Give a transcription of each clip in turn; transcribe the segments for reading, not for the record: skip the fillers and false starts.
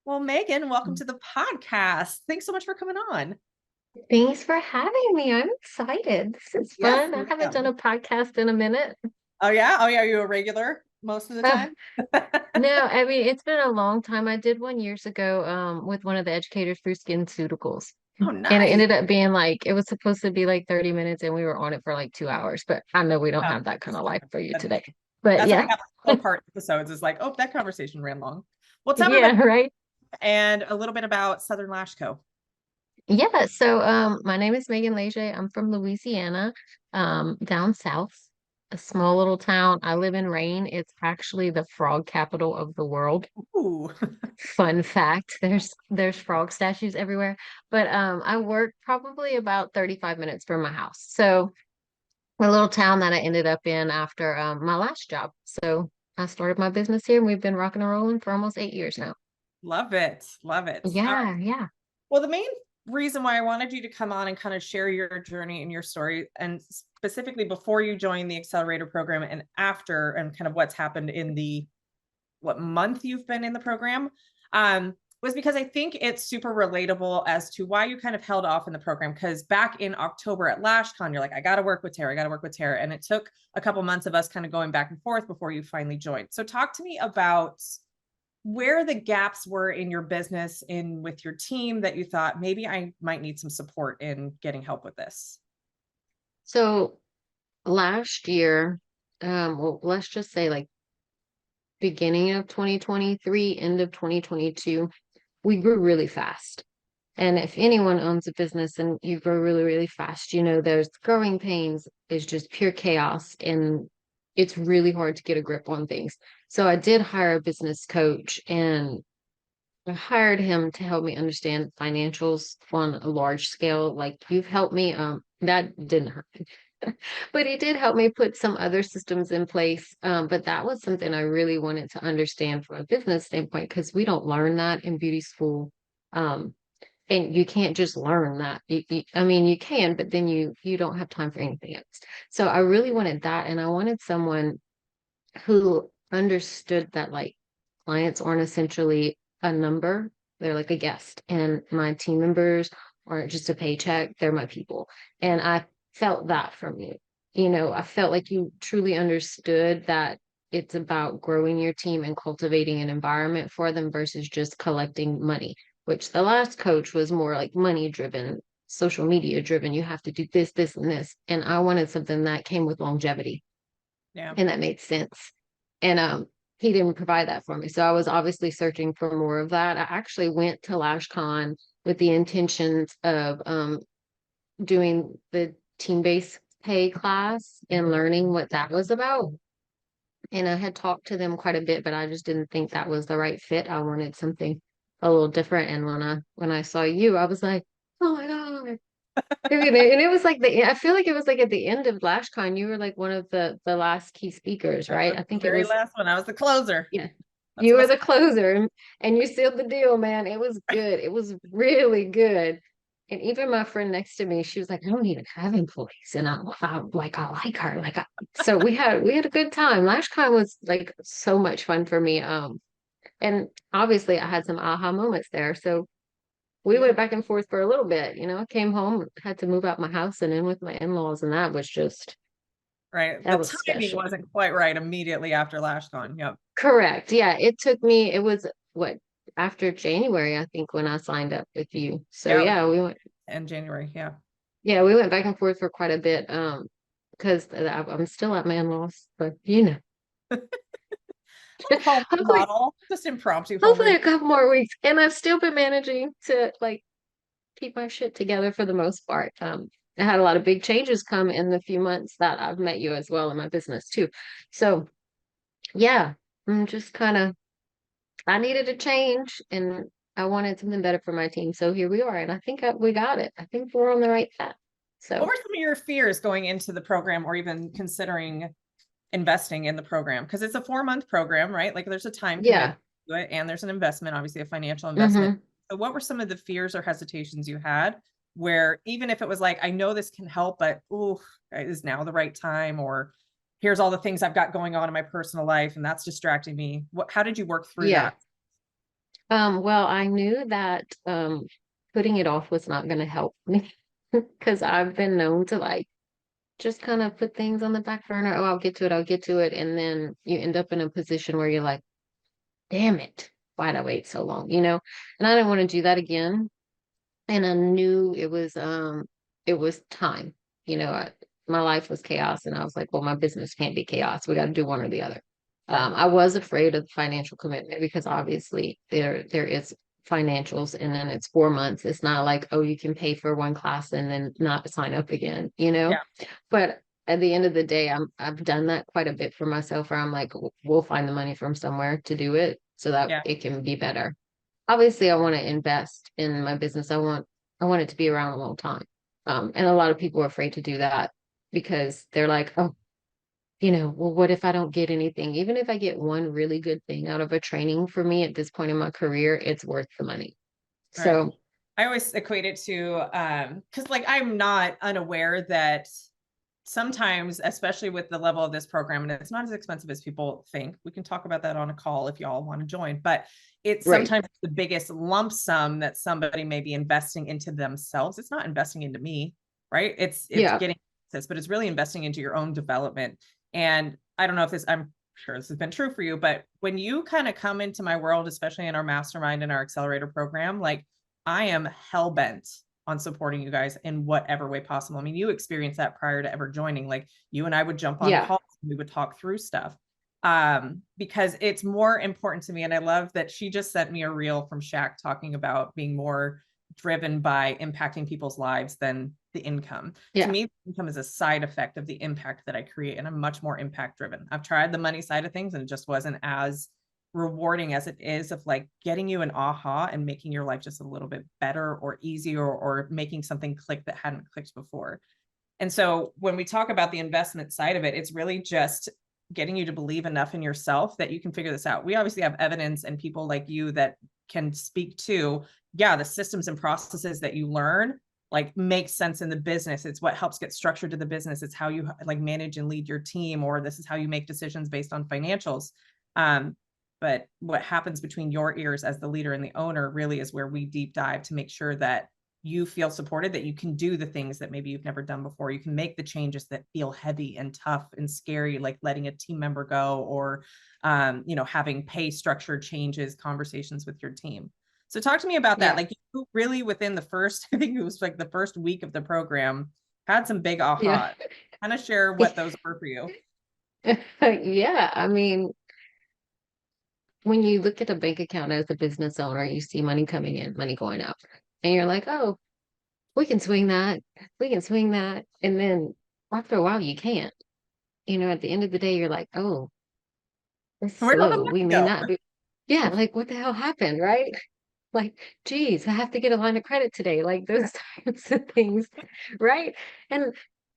Well, Megan, welcome to the podcast. Thanks so much for coming on. Thanks for having me. I'm excited. This is Yes, fun. I haven't done ma'am. a podcast in a minute. Oh yeah? Oh yeah, are you a regular most of the Uh, time? no, I mean it's been a long time. I did one years ago with one of the educators through SkinCeuticals. Oh, And it nice. ended up being like it was supposed to be like 30 minutes and we were on it for like 2 hours, but I know we don't Oh, have that kind that's of life fine. for you That's today. But that's why we yeah. have like 4-part episodes. Is like, oh, that conversation ran long. Well, tell me about Yeah, right. and a little bit about Southern Lash Co. Yeah, so my name is Megan Leger. I'm from Louisiana, down south, a small little town. I live in Rain. It's actually the frog capital of the world. Ooh, Fun fact, there's frog statues everywhere. But I work probably about 35 minutes from my house. So a little town that I ended up in after my last job. So I started my business here and we've been rocking and rolling for almost 8 years now. love it. Love it. All right. Yeah, yeah. Well, the main reason why I wanted you to come on and kind of share your journey and your story, and specifically before you joined the Accelerator program and after, and kind of what's happened in the what month you've been in the program, was because I think it's super relatable as to why you kind of held off in the program. Because back in October at LashCon, you're like, I got to work with Tara, I got to work with Tara. And it took a couple months of us kind of going back and forth before you finally joined. So talk to me about where the gaps were in your business in with your team that you thought maybe I might need some support in getting help with this. So last year, well, let's just say like beginning of 2023, end of 2022, we grew really fast. And if anyone owns a business and you grow really, really fast, there's growing pains is just pure chaos and it's really hard to get a grip on things. So I did hire a business coach and I hired him to help me understand financials on a large scale. Like you've helped me, that didn't hurt. But he did help me put some other systems in place. But that was something I really wanted to understand from a business standpoint because we don't learn that in beauty school. Um, and you can't just learn that. I mean, you can, but then you don't have time for anything else. So I really wanted that, and I wanted someone who understood that like clients aren't essentially a number; they're like a guest, and my team members aren't just a paycheck; they're my people. And I felt that from you. I felt like you truly understood that it's about growing your team and cultivating an environment for them versus just collecting money, which the last coach was more like money driven, social media driven. You have to do this, this, and this. And I wanted something that came with longevity Yeah. and that made sense. And he didn't provide that for me. So I was obviously searching for more of that. I actually went to LashCon with the intentions of doing the team-based pay class and learning what that was about. And I had talked to them quite a bit, but I just didn't think that was the right fit. I wanted something a little different. And when I saw you, I was like, oh my God. And it was like I feel like it was like at the end of LashCon, you were like one of the last key speakers, I right? was I the think it very was, last one. I was the closer. yeah. That's You what were else. the closer and you sealed the deal, man. It was good. It was really good. And even my friend next to me, she was like, I don't even have employees. And I like her. So we had a good time. LashCon was like so much fun for me. And obviously I had some aha moments there. So we Yeah. went back and forth for a little bit. I came home, had to move out my house and in with my in-laws, and Right. The that was timing special. wasn't quite right immediately after LashCon. Yep. Correct. Yeah, it was what, after January, I think, when I signed up with you. So Yeah. In January. Yeah. we went back and forth for quite a bit. Because I'm still at my in-laws, but Home hopefully, remodel, just impromptu home hopefully remodel. a couple more weeks. And I've still been managing to like keep my shit together for the most part. I had a lot of big changes come in the few months that I've met you as well in my business too. So yeah, I'm just kind of, I needed a change and I wanted something better for my team. So here we are. And I think we got it. I think we're on the right path. What So were some of your fears going into the program or even considering investing in the program? Because it's a 4-month program, right? Like there's a time commitment yeah. to it and there's an investment, obviously a financial investment. Hmm. So what were some of the fears or hesitations you had where even if it was like, I know this can help, but oh, is now the right time? Or here's all the things I've got going on in my personal life and that's distracting me. How did you work through Yeah. that? Well, I knew that putting it off was not going to help me because I've been known to like just kind of put things on the back burner. Oh, I'll get to it. I'll get to it. And then you end up in a position where you're like, damn it, why'd I wait so long? And I didn't want to do that again. And I knew it was time. My life was chaos, and I was like, well, my business can't be chaos. We got to do one or the other. Right. I was afraid of financial commitment because obviously there is financials, and then it's 4 months. It's not like, oh, you can pay for one class and then not sign up again. Yeah. But at the end of the day, I've done that quite a bit for myself where I'm like, we'll find the money from somewhere to do it so that Yeah. it can be better. Obviously I want to invest in my business. I want it to be around a long time. And a lot of people are afraid to do that because they're like, oh, well, what if I don't get anything? Even if I get one really good thing out of a training, for me at this point in my career, it's worth the money. Right. So I always equate it to because like I'm not unaware that sometimes, especially with the level of this program, and it's not as expensive as people think. We can talk about that on a call if y'all want to join, but it's right. sometimes the biggest lump sum that somebody may be investing into themselves. It's not investing into me, right? It's Yeah. getting this, but it's really investing into your own development. And I don't know if this, I'm sure this has been true for you, but when you kind of come into my world, especially in our mastermind and our accelerator program, like I am hell bent on supporting you guys in whatever way possible. I mean, you experienced that prior to ever joining. Like you and I would jump on Yeah. calls and we would talk through stuff because it's more important to me. And I love that she just sent me a reel from Shaq talking about being more driven by impacting people's lives than the income. To Yeah. me, income is a side effect of the impact that I create, and I'm much more impact driven. I've tried the money side of things and it just wasn't as rewarding as it is of like getting you an aha and making your life just a little bit better or easier or making something click that hadn't clicked before. And so when we talk about the investment side of it, it's really just getting you to believe enough in yourself that you can figure this out. We obviously have evidence and people like you that can speak to, yeah, the systems and processes that you learn like make sense in the business. It's what helps get structured to the business. It's how you like manage and lead your team, or this is how you make decisions based on financials. But what happens between your ears as the leader and the owner really is where we deep dive to make sure that you feel supported, that you can do the things that maybe you've never done before. You can make the changes that feel heavy and tough and scary, like letting a team member go or, having pay structure changes, conversations with your team. So talk to me about that. Yeah. Like you really within the first, I think it was like the first week of the program, had some big Yeah. aha. Kind of share what those were for you. Yeah. I mean, when you look at a bank account as a business owner, you see money coming in, money going out, and you're like, oh, we can swing that. We can swing that. And then after a while, you can't. At the end of the day, you're like, oh, it's Where did all the slow. money We may go? not be. Yeah, like what the hell happened, right? Like, geez, I have to get a line of credit today. Like those types of things, right? And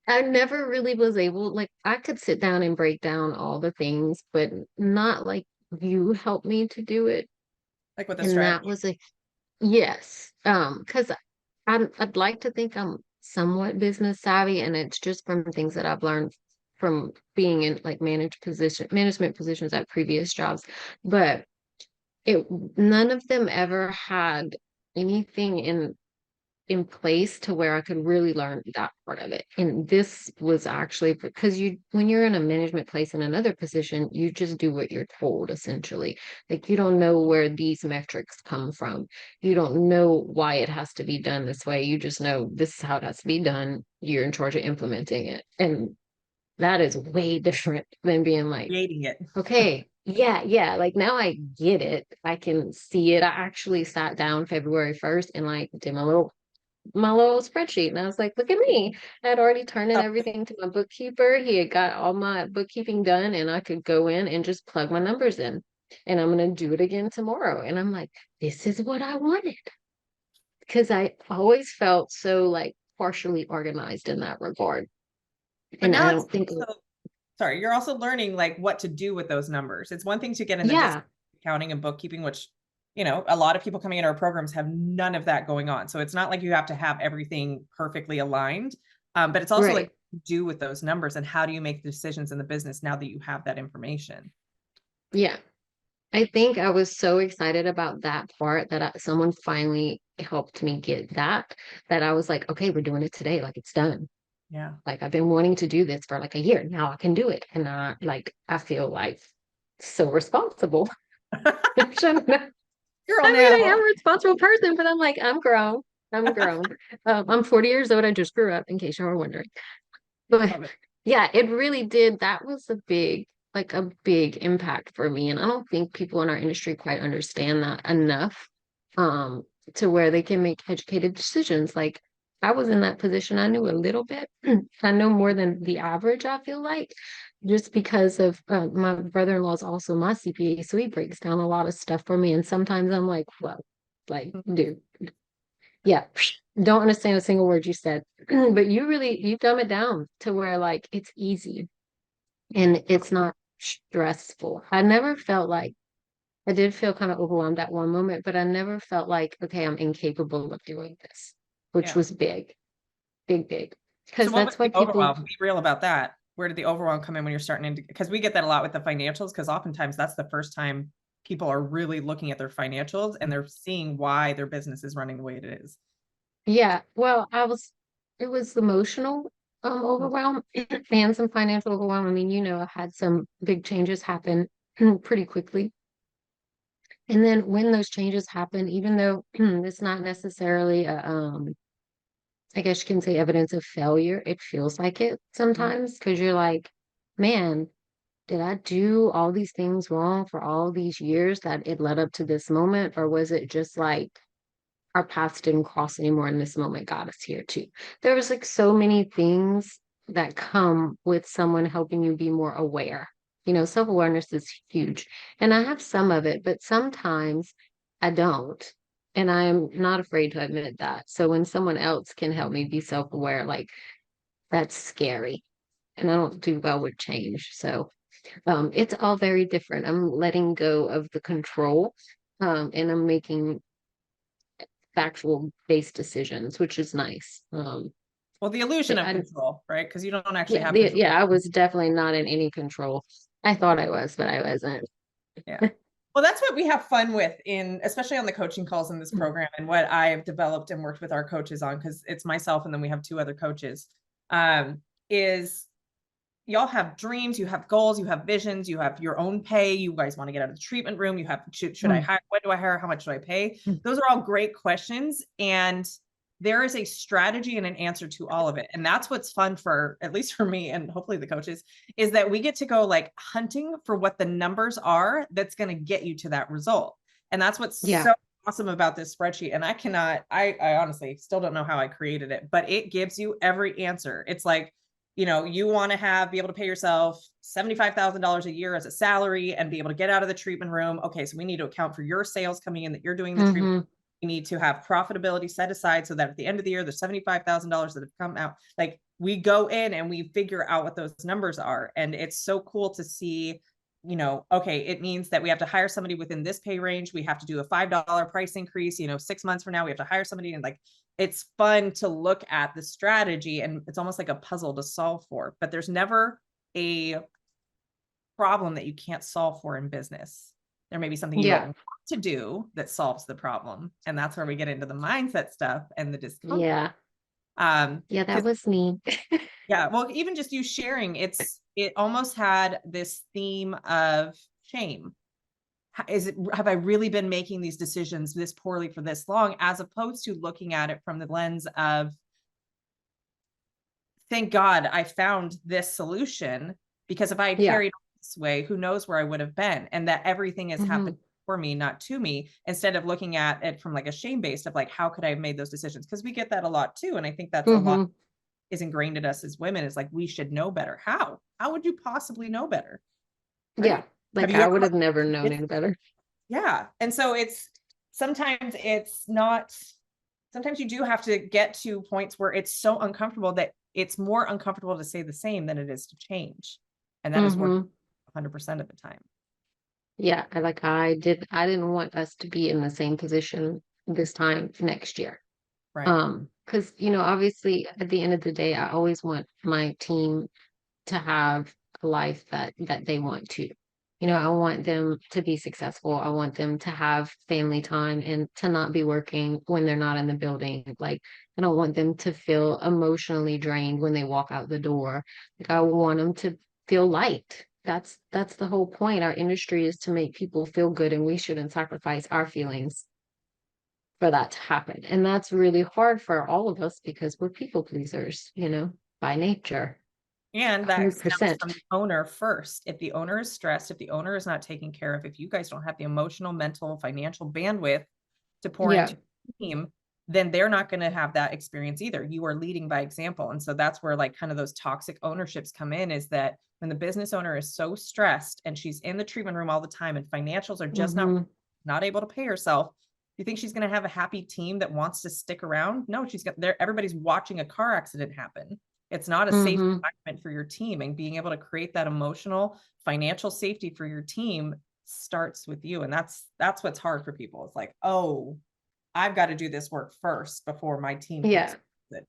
I never really was able, like, I could sit down and break down all the things, but not like you helped me to do it. Like with the And that strategy. was a yes. Because I'd like to think I'm somewhat business savvy, and it's just from things that I've learned from being in like management positions at previous jobs. But it none of them ever had anything in place to where I could really learn that part of it. And this was actually because when you're in a management place in another position, you just do what you're told essentially. Like you don't know where these metrics come from. You don't know why it has to be done this way. You just know this is how it has to be done. You're in charge of implementing it. And that is way different than being like, Creating it. okay, yeah, yeah. Like now I get it. I can see it. I actually sat down February 1st and like did my little spreadsheet. And I was like, look at me. I had already turned in Oh, everything to my bookkeeper. He had got all my bookkeeping done, and I could go in and just plug my numbers in. And I'm going to do it again tomorrow. And I'm like, this is what I wanted. Because I always felt so like partially organized in that regard. but And I now it's don't think, also, sorry, you're also learning like what to do with those numbers. It's one thing to get in the business yeah, accounting and bookkeeping, which, a lot of people coming into our programs have none of that going on. So it's not like you have to have everything perfectly aligned. But it's also right. like do with those numbers and how do you make decisions in the business now that you have that information? Yeah. I think I was so excited about that part that someone finally helped me get that, that I was like, okay, we're doing it today. Like it's done. Yeah. Like I've been wanting to do this for like a year. Now I can do it. And I feel like so responsible. Which Girl I am now. a responsible person, but I'm like, I'm grown. I'm grown. I'm 40 years old. I just grew up, in case you were wondering. But Love it. yeah, it really did. That was a big impact for me. And I don't think people in our industry quite understand that enough, um, to where they can make educated decisions. Like I was in that position. I knew a little bit. I know more than the average, I feel like, just because of my brother-in-law is also my CPA. So he breaks down a lot of stuff for me. And sometimes I'm like, well, like, dude, yeah, don't understand a single word you said, but you dumb it down to where like it's easy and it's not stressful. I never felt like I did feel kind of overwhelmed at one moment, but I never felt like, okay, I'm incapable of doing this, which Yeah. was big, big, big. So Because what was that's why the people, overwhelm? Be real about that. Where did the overwhelm come in when you're starting into, because we get that a lot with the financials, because oftentimes that's the first time people are really looking at their financials and they're seeing why their business is running the way it is. yeah, well, it was emotional overwhelm and some financial overwhelm. I mean, I had some big changes happen pretty quickly. And then when those changes happen, even though it's not necessarily I guess you can say evidence of failure, it feels like it Mhm. sometimes because you're like, man, did I do all these things wrong for all these years that it led up to this moment? Or was it just like our paths didn't cross anymore and this moment got us here too? There was like so many things that come with someone helping you be more aware. Self-awareness is huge. And I have some of it, but sometimes I don't. And I'm not afraid to admit that. So when someone else can help me be self-aware, like that's scary. And I don't do well with change. So it's all very different. I'm letting go of the control, and I'm making factual based decisions, which is nice. Well, the illusion of I, control, right? Because you don't actually yeah, have control. I was definitely not in any control. I thought I was, but I wasn't. Yeah. Well, that's what we have fun with in, especially on the coaching calls in this program, and what I've developed and worked with our coaches on, because it's myself and then we have two other coaches, is y'all have dreams, you have goals, you have visions, you have your own pay, you guys want to get out of the treatment room, you have, should I hire, when do I hire, how much do I pay? Those are all great questions, and there is a strategy and an answer to all of it. And that's what's fun, for at least for me and hopefully the coaches, is that we get to go like hunting for what the numbers are that's going to get you to that result. And that's what's Yeah, so awesome about this spreadsheet. And I honestly still don't know how I created it, but it gives you every answer. It's like, you want to be able to pay yourself $75,000 a year as a salary and be able to get out of the treatment room. Okay, so we need to account for your sales coming in that you're doing the treatment. hmm, We need to have profitability set aside so that at the end of the year, there's $75,000 that have come out. Like, we go in and we figure out what those numbers are. And it's so cool to see, okay, it means that we have to hire somebody within this pay range. We have to do a $5 price increase, 6 months from now, we have to hire somebody. And like, it's fun to look at the strategy, and it's almost like a puzzle to solve for, but there's never a problem that you can't solve for in business. There may be something you don't yeah, want to do that solves the problem. And that's where we get into the mindset stuff and the discomfort. yeah, yeah. That Because was me. yeah, well, even just you sharing, it almost had this theme of shame. Have I really been making these decisions this poorly for this long, as opposed to looking at it from the lens of, thank God I found this solution, because if I had Yeah, carried on this way, who knows where I would have been, and that everything has hmm, happened for me, not to me, instead of looking at it from like a shame based of like, how could I have made those decisions? Because we get that a lot too. And I think that's a lot hmm, is ingrained in us as women, is like, we should know better. How would you possibly know better? yeah. Right. Have Like you I ever would looked have never at known it? any better. Yeah. And so sometimes it's not, sometimes you do have to get to points where it's so uncomfortable that it's more uncomfortable to say the same than it is to change. And that is worth Hmm. 100% of the time. Yeah, I didn't want us to be in the same position this time next year. Right. Because obviously at the end of the day, I always want my team to have a life that they want to. You know, I want them to be successful. I want them to have family time and to not be working when they're not in the building. Like, I don't want them to feel emotionally drained when they walk out the door. Like, I want them to feel light. That's the whole point. Our industry is to make people feel good, and we shouldn't sacrifice our feelings for that to happen. And that's really hard for all of us because we're people pleasers, you know, by nature. And that stems 100%. from the owner first. If the owner is stressed, if the owner is not taken care of, if you guys don't have the emotional, mental, financial bandwidth to pour Yeah. into your team, then they're not going to have that experience either. You are leading by example. And so that's where like kind of those toxic ownerships come in, is that when the business owner is so stressed and she's in the treatment room all the time and financials are just not able to pay herself, you think she's going to have a happy team that wants to stick around? No, she's got there. Everybody's watching a car accident happen. It's not a safe Mm-hmm. environment for your team, and being able to create that emotional, financial safety for your team starts with you. And that's what's hard for people. It's like, oh, I've got to do this work first before my team can Yeah. experience it.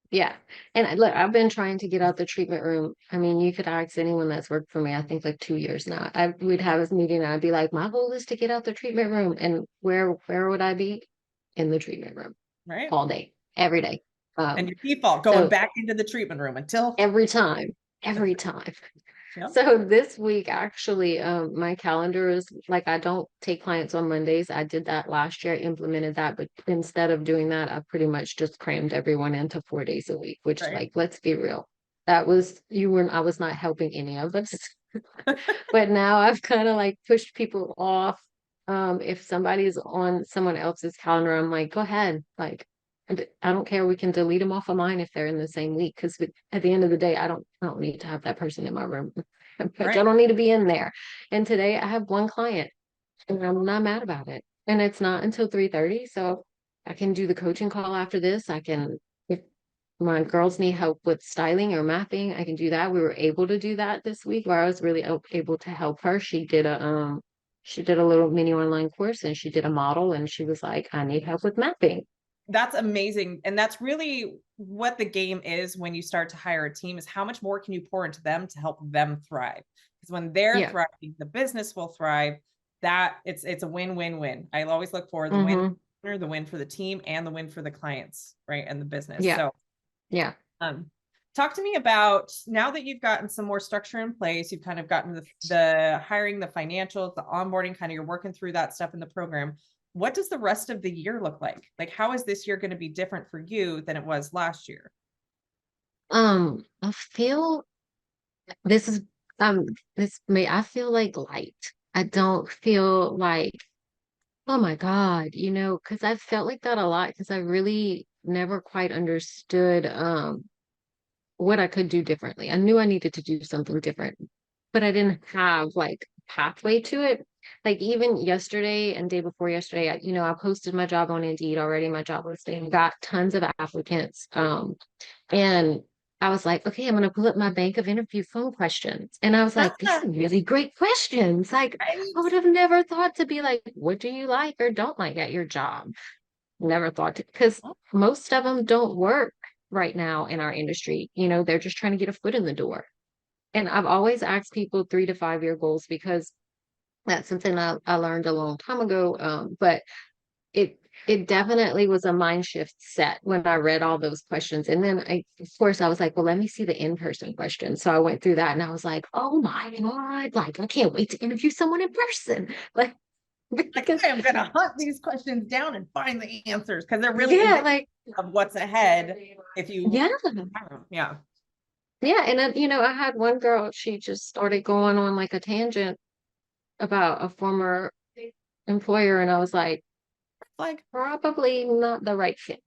Yeah. And look, I've been trying to get out the treatment room. I mean, you could ask anyone that's worked for me, I think like 2 years now. I would have this meeting and I'd be like, my goal is to get out the treatment room. And where would I be? In the treatment room Right. all day, every day. And your default going So back into the treatment room until every time, every time. yep. So this week, actually, my calendar is like, I don't take clients on Mondays. I did that last year. I implemented that, but instead of doing that, I pretty much just crammed everyone into 4 days a week, which, Right. like, let's be real. That was, I was not helping any of us. But now I've kind of like pushed people off. If somebody's on someone else's calendar, I'm like, go ahead. Like, I don't care. We can delete them off of mine if they're in the same week. Because at the end of the day, I don't need to have that person in my room. I Right. don't need to be in there. And today I have one client, and I'm not mad about it. And it's not until 3:30, so I can do the coaching call after this. I can, if my girls need help with styling or mapping, I can do that. We were able to do that this week, where I was really able to help her. She did a little mini online course, and she did a model, and she was like, I need help with mapping. That's amazing. And that's really what the game is when you start to hire a team, is how much more can you pour into them to help them thrive? Because when they're Yeah. thriving, the business will thrive. That it's a win-win-win. I always look for Mm-hmm. the win for the team and the win for the clients, right? And the business. Yeah. So Yeah. um talk to me about, now that you've gotten some more structure in place, you've kind of gotten the hiring, the financials, the onboarding, kind of you're working through that stuff in the program. What does the rest of the year look like? Like, how is this year going to be different for you than it was last year? I feel this is um this may I feel like light. I don't feel like, oh my God, because I felt like that a lot because I really never quite understood what I could do differently. I knew I needed to do something different, but I didn't have like pathway to it. Like even yesterday and day before yesterday, I posted my job on Indeed already, my job listing, got tons of applicants. And I was like, okay, I'm going to pull up my bank of interview phone questions. And I was like, these are really great questions. Like, I would have never thought to be like, what do you like or don't like at your job? Never thought to, because most of them don't work right now in our industry. They're just trying to get a foot in the door. And I've always asked people 3 to 5 year goals because that's something I learned a long time ago. But it it definitely was a mind shift set when I read all those questions. And then of course I was like, well, let me see the in-person questions. So I went through that and I was like, oh my God, like I can't wait to interview someone in person. Like, Like, because I am going to hunt these questions down and find the answers, because they're really yeah, indicative like of what's ahead if you, yeah. yeah. Yeah. And then, I had one girl, she just started going on like a tangent about a former employer, and I was like, Like, probably not the right fit.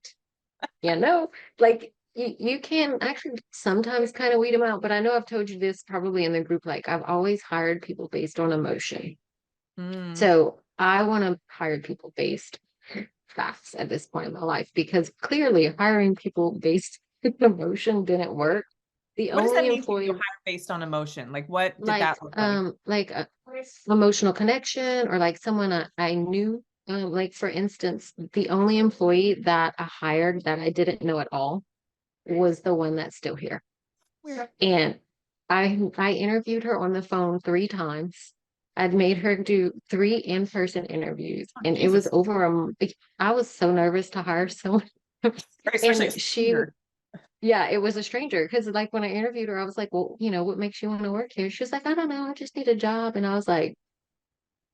Like you can actually sometimes kind of weed them out, but I know I've told you this probably in the group, like I've always hired people based on emotion. mm, So I want to hire people based facts at this point in my life because clearly hiring people based on emotion didn't work. The what does that only mean for you, employee hire based on emotion? Like, what did that look like? like a emotional connection or like someone I knew. Like for instance, the only employee that I hired that I didn't know at all was the one that's still here. Weird. And I interviewed her on the phone 3 times. I'd made her do 3 in-person interviews, Oh, and it was Jesus. over I was so nervous to hire someone. Especially a And she, stranger. yeah, it was a stranger because like when I interviewed her, I was like, well, what makes you want to work here? She was like, I don't know, I just need a job. And I was like,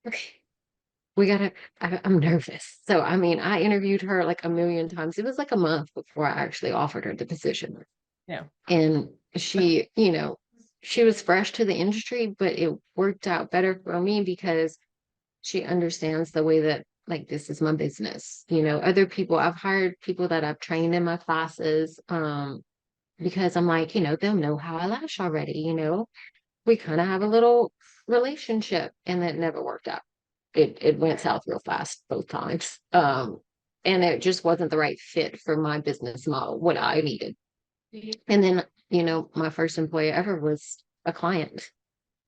okay, I'm nervous. So I mean, I interviewed her like a million times. It was like a month before I actually offered her the position. Yeah. And she, she was fresh to the industry, but it worked out better for me because she understands the way that like this is my business. Other people, I've hired people that I've trained in my classes, because I'm like, they'll know how I lash already, we kind of have a little relationship, and that never worked out. It went south real fast both times. And it just wasn't the right fit for my business model, what I needed. And then, my first employer ever was a client.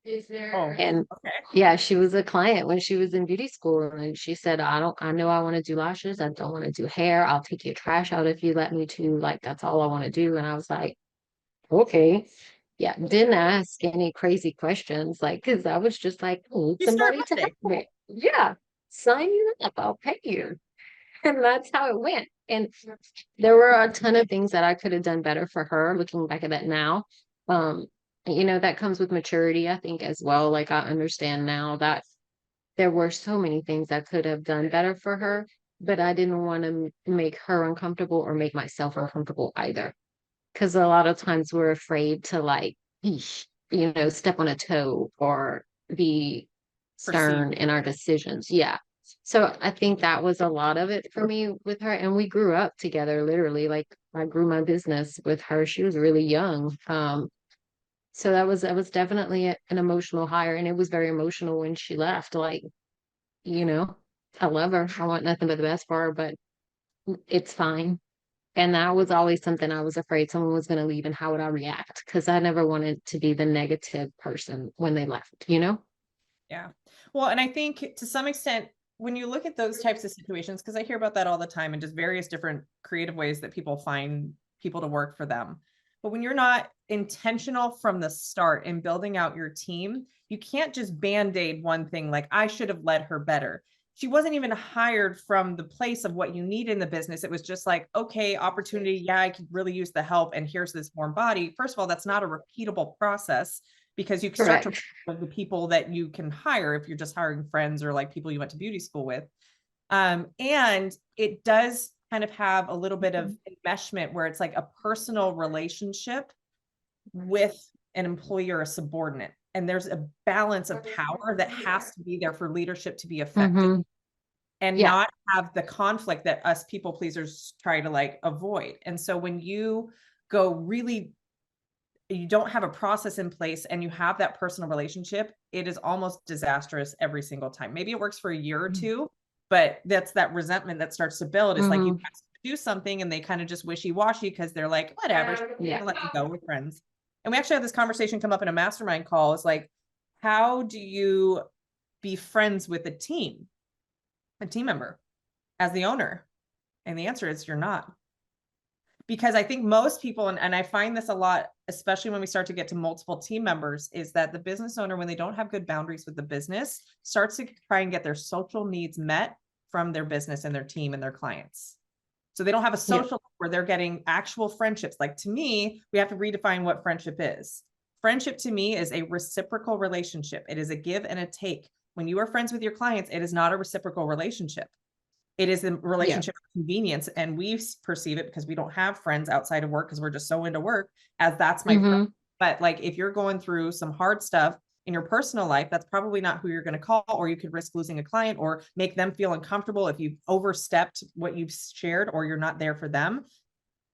Oh, And okay. yeah, she was a client when she was in beauty school. And she said, I know I want to do lashes. I don't want to do hair. I'll take your trash out if you let me to. Like, that's all I want to do. And I was like, okay. Yeah. Didn't ask any crazy questions. Like, cause I was just like, I need You start somebody to help Monday. me. Yeah. Sign you up. I'll pay you. And that's how it went. And there were a ton of things that I could have done better for her looking back at that now. Um, that comes with maturity, I think, as well. Like I understand now that there were so many things I could have done better for her, but I didn't want to make her uncomfortable or make myself uncomfortable either. Because a lot of times we're afraid to like, eesh, step on a toe or be Perceive. stern in our decisions. Yeah. So I think that was a lot of it for me with her. And we grew up together, literally. Like I grew my business with her. She was really young. So that was definitely an emotional hire. And it was very emotional when she left. Like, you know, I love her. I want nothing but the best for her, but it's fine. And that was always something I was afraid someone was going to leave and how would I react? Because I never wanted to be the negative person when they left. Yeah. Well, and I think to some extent, when you look at those types of situations, because I hear about that all the time and just various different creative ways that people find people to work for them. But when you're not intentional from the start in building out your team, you can't just band-aid one thing like, I should have led her better. She wasn't even hired from the place of what you need in the business. It was just like, okay, opportunity. Yeah, I could really use the help. And here's this warm body. First of all, that's not a repeatable process because you start to Correct. the people that you can hire if you're just hiring friends or like people you went to beauty school with. And it does kind of have a little bit of enmeshment where it's like a personal relationship with an employee or a subordinate. And there's a balance of power that has to be there for leadership to be effective Mm-hmm. and Yeah. not have the conflict that us people pleasers try to like avoid. And so when you go really you don't have a process in place and you have that personal relationship, it is almost disastrous every single time. Maybe it works for a year or two, but that's that resentment that starts to build. It's like you Mm-hmm. ask them to do something and they kind of just wishy-washy because they're like, whatever, Yeah. let me go, we're friends. And we actually had this conversation come up in a mastermind call. It's like, how do you be friends with a team member as the owner? And the answer is you're not. Because I think most people, and I find this a lot, especially when we start to get to multiple team members, is that the business owner, when they don't have good boundaries with the business, starts to try and get their social needs met from their business and their team and their clients. So they don't have a Yeah. social where they're getting actual friendships. Like to me, we have to redefine what friendship is. Friendship to me is a reciprocal relationship. It is a give and a take. When you are friends with your clients, it is not a reciprocal relationship. It is a Yeah. relationship of convenience. And we perceive it because we don't have friends outside of work because we're just so into work as that's my friend. Mm-hmm. But like if you're going through some hard stuff in your personal life, that's probably not who you're going to call, or you could risk losing a client or make them feel uncomfortable if you've overstepped what you've shared or you're not there for them.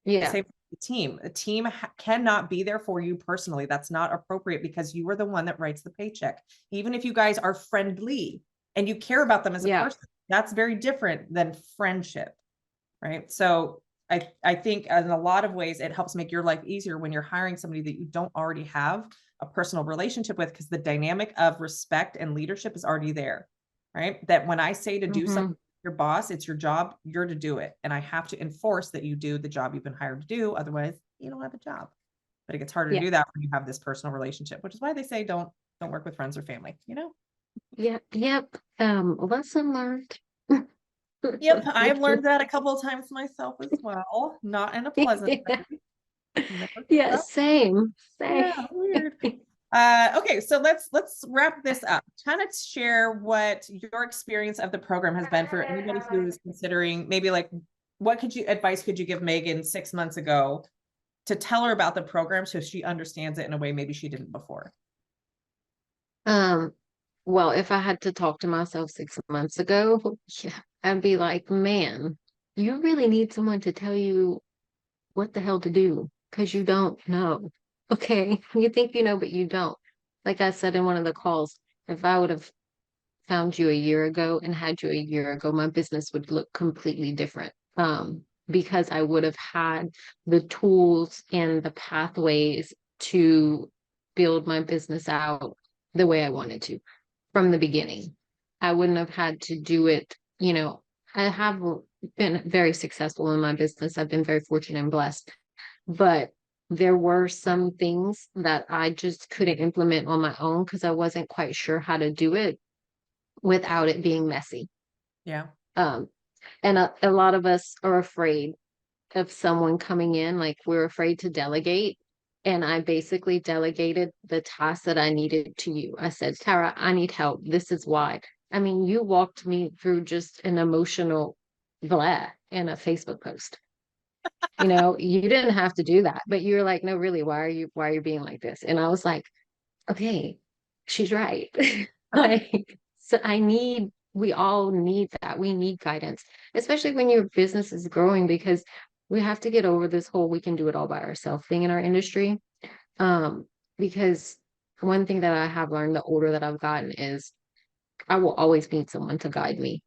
Yeah. Same for the team. A team cannot be there for you personally. That's not appropriate because you are the one that writes the paycheck. Even if you guys are friendly and you care about them as a Yeah. person, that's very different than friendship, right? So I think in a lot of ways it helps make your life easier when you're hiring somebody that you don't already have a personal relationship with, because the dynamic of respect and leadership is already there, right? That when I say to do something, Mm-hmm. your boss, it's your job, you're to do it, and I have to enforce that you do the job you've been hired to do, otherwise you don't have a job. But it gets harder to Yeah. do that when you have this personal relationship, which is why they say don't work with friends or family. Yep. Lesson learned. Yep, I've learned that a couple of times myself as well, not in a pleasant Yeah, way. Never yeah, felt- same, same. Yeah, weird. Okay, so let's wrap this up. Kind of share what your experience of the program has been for anybody who's considering maybe like what advice could you give Megan 6 months ago to tell her about the program so she understands it in a way maybe she didn't before? Um, well, if I had to talk to myself 6 months ago, yeah, I'd be like, man, you really need someone to tell you what the hell to do because you don't know. Okay. You think you know, but you don't. Like I said in one of the calls, if I would have found you a year ago and had you a year ago, my business would look completely different. Because I would have had the tools and the pathways to build my business out the way I wanted to from the beginning. I wouldn't have had to do it, I have been very successful in my business. I've been very fortunate and blessed, but there were some things that I just couldn't implement on my own because I wasn't quite sure how to do it without it being messy. Yeah. Um, and a lot of us are afraid of someone coming in, like we're afraid to delegate. And I basically delegated the task that I needed to you. I said, Tara, I need help. This is why. I mean, you walked me through just an emotional blah in a Facebook post. You didn't have to do that, but you're like, no, really, why are you being like this? And I was like, okay, she's right. Like, so we all need that. We need guidance, especially when your business is growing, because we have to get over this whole we can do it all by ourselves thing in our industry. Um, because one thing that I have learned the older that I've gotten is I will always need someone to guide me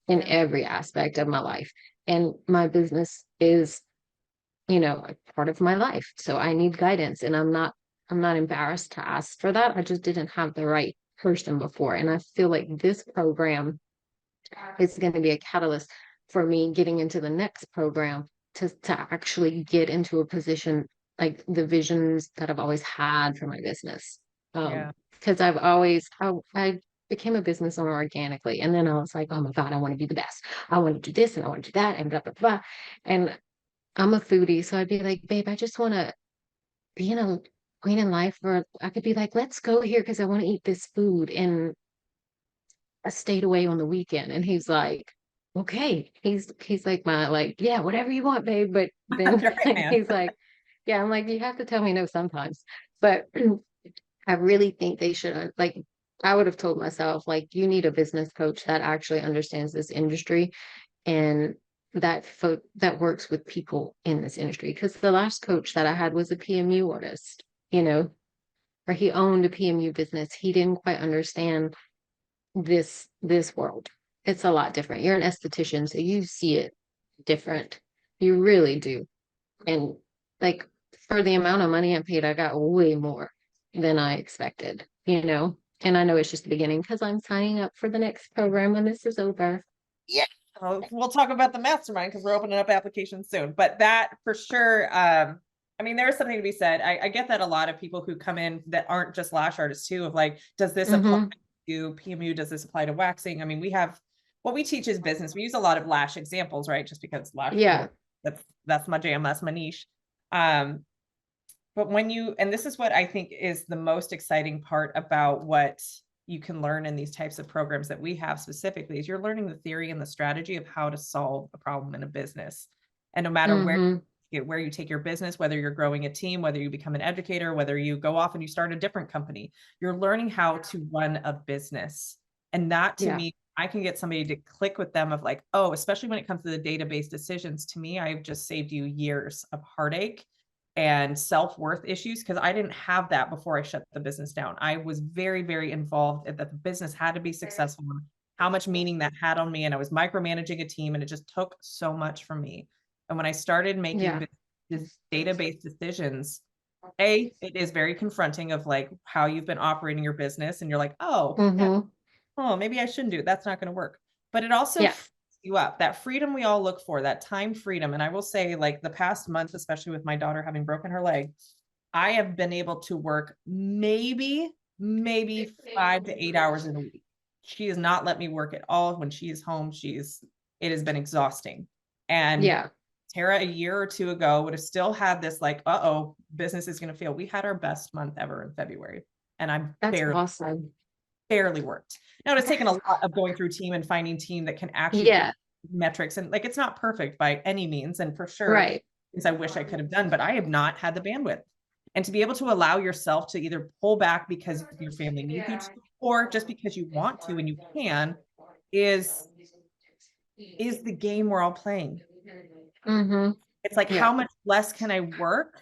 in Yeah. every aspect of my life. And my business is, a part of my life. So I need guidance, and I'm not embarrassed to ask for that. I just didn't have the right person before. And I feel like this program is going to be a catalyst for me getting into the next program to actually get into a position like the visions that I've always had for my business. Yeah. Because I became a business owner organically. And then I was like, oh my God, I want to be the best. I want to do this and I want to do that and blah, blah, blah. And I'm a foodie, so I'd be like, babe, I just want to be in a queen in life, or I could be like, let's go here because I want to eat this food. And I stayed away on the weekend. And he's like, okay. He's like yeah, whatever you want, babe. But then You're right, man. he's like, yeah, I'm like, you have to tell me no sometimes. But I really think they should like I would have told myself, like, you need a business coach that actually understands this industry and that works with people in this industry. Because the last coach that I had was a PMU artist, or he owned a PMU business. He didn't quite understand this world. It's a lot different. You're an esthetician, so you see it different. You really do. And like for the amount of money I paid, I got way more than I expected. And I know it's just the beginning because I'm signing up for the next program when this is over. Yeah. We'll talk about the mastermind because we're opening up applications soon. But that for sure, I mean, there's something to be said. I get that a lot of people who come in that aren't just lash artists too, of like, does this apply Mm-hmm. to PMU? Does this apply to waxing? I mean, what we teach is business. We use a lot of lash examples, right? Just because Yeah. Lashpreneur, that's my jam, that's my niche. Um, but and this is what I think is the most exciting part about what you can learn in these types of programs that we have specifically, is you're learning the theory and the strategy of how to solve a problem in a business. And no matter Mm-hmm. where you take your business, whether you're growing a team, whether you become an educator, whether you go off and you start a different company, you're learning how to run a business. And that, to Yeah. me, I can get somebody to click with them of like, oh, especially when it comes to the database decisions, to me, I've just saved you years of heartache and self-worth issues, because I didn't have that before I shut the business down. I was very, very involved that the business had to be successful, how much meaning that had on me. And I was micromanaging a team, and it just took so much from me. And when I started Yeah. making database decisions, it is very confronting of like how you've been operating your business. And you're like, oh, yeah, Mm-hmm. oh, maybe I shouldn't do it. That's not going to work. But it also Yeah. frees you up, that freedom we all look for, that time freedom. And I will say, like the past month, especially with my daughter having broken her leg, I have been able to work maybe 5 to 8 hours in a week. she has not let me work at all. When she is home, it has been exhausting. And Yeah. Tara, a year or two ago, would have still had this like, uh-oh, business is going to fail. We had our best month ever in February, and That's awesome. barely worked. Now, it's taken a lot of going through team and finding team that can actually Yeah. metrics, and like, it's not perfect by any means, and for sure, Right. things I wish I could have done, but I have not had the bandwidth. And to be able to allow yourself to either pull back because your family needs you to, or just because you want to and you can, is the game we're all playing. Mm-hmm. It's like, Yeah. how much less can I work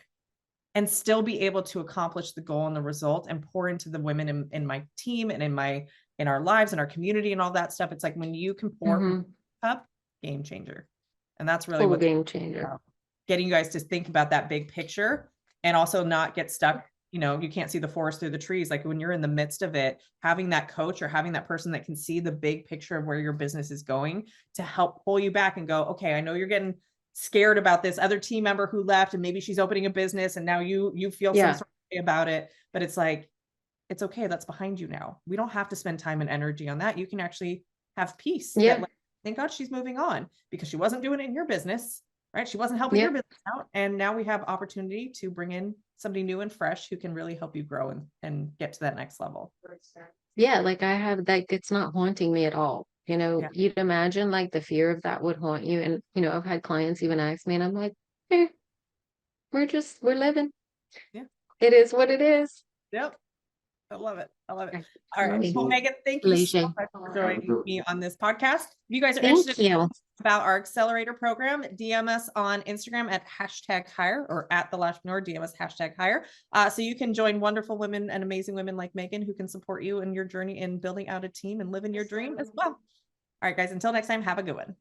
and still be able to accomplish the goal and the result and pour into the women in my team and in our lives and our community and all that stuff. It's like, when you can pour from Mm-hmm. up, game changer. And that's really Full what game changer. getting you guys to think about that big picture, and also not get stuck. You can't see the forest through the trees. Like, when you're in the midst of it, having that coach or having that person that can see the big picture of where your business is going to help pull you back and go, okay, I know you're getting scared about this other team member who left, and maybe she's opening a business and now you feel some sort of way about it, but it's like, it's okay. That's behind you now. We don't have to spend time and energy on that. You can actually have peace. Yeah. That, like, thank God she's moving on, because she wasn't doing it in your business, right? She wasn't helping your business out. And now we have opportunity to bring in somebody new and fresh who can really help you grow and get to that next level. Yeah, like I have that, it's not haunting me at all. You'd imagine like the fear of that would haunt you. And, I've had clients even ask me, and I'm like, hey, we're living. Yeah. It is what it is. Yep. I love it. I love it. Okay. All right. Well, Megan, thank you so much for joining me on this podcast. If you guys are interested about our Xcelerator program, DM us on Instagram at #hire or at the Lashpreneur, DM us #hire. So you can join wonderful women and amazing women like Megan, who can support you in your journey in building out a team and living your dream as well. All right, guys, until next time, have a good one.